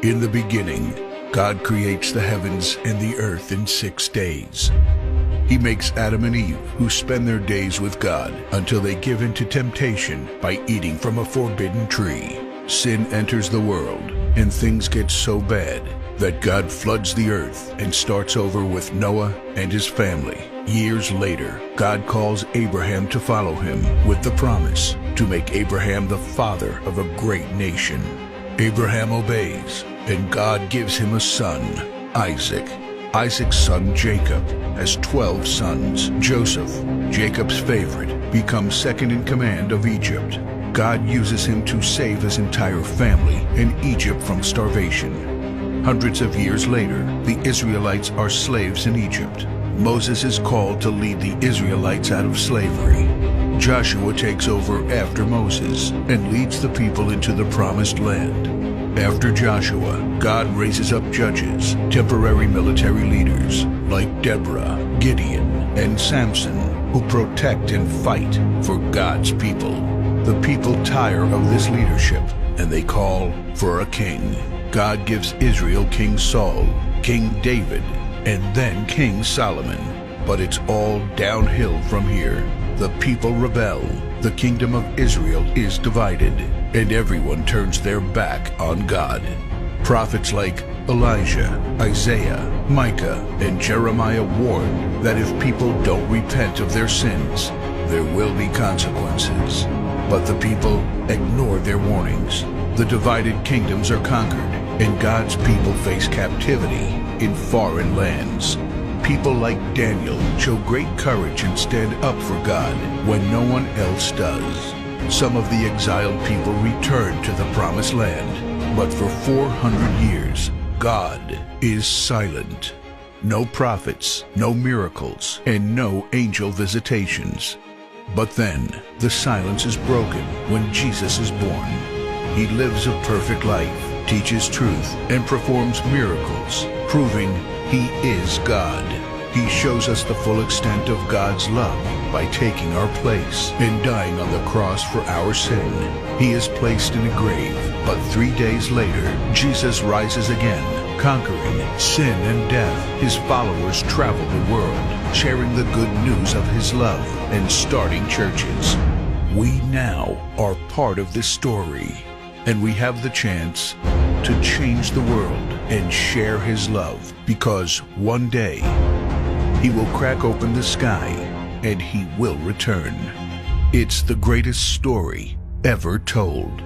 In the beginning, God creates the heavens and the earth in 6 days. He makes Adam and Eve, who spend their days with God until they give in to temptation by eating from a forbidden tree. Sin enters the world, and things get so bad that God floods the earth and starts over with Noah and his family. Years later, God calls Abraham to follow him with the promise to make Abraham the father of a great nation. Abraham obeys, and God gives him a son, Isaac. Isaac's son Jacob has 12 sons. Joseph, Jacob's favorite, becomes second in command of Egypt. God uses him to save his entire family and Egypt from starvation. Hundreds of years later, the Israelites are slaves in Egypt. Moses is called to lead the Israelites out of slavery. Joshua takes over after Moses and leads the people into the promised land. After Joshua, God raises up judges, temporary military leaders like Deborah, Gideon, and Samson, who protect and fight for God's people. The people tire of this leadership, and they call for a king. God gives Israel King Saul, King David, and then King Solomon. But it's all downhill from here. The people rebel, the kingdom of Israel is divided, and everyone turns their back on God. Prophets like Elijah, Isaiah, Micah, and Jeremiah warn that if people don't repent of their sins, there will be consequences. But the people ignore their warnings. The divided kingdoms are conquered, and God's people face captivity in foreign lands. People like Daniel show great courage and stand up for God when no one else does. Some of the exiled people return to the promised land, but for 400 years, God is silent. No prophets, no miracles, and no angel visitations. But then, the silence is broken when Jesus is born. He lives a perfect life, teaches truth, and performs miracles, proving He is God. He shows us the full extent of God's love by taking our place and dying on the cross for our sin. He is placed in a grave, but 3 days later, Jesus rises again, conquering sin and death. His followers travel the world, sharing the good news of His love and starting churches. We now are part of this story, and we have the chance to change the world and share His love, because one day He will crack open the sky and He will return. It's the greatest story ever told.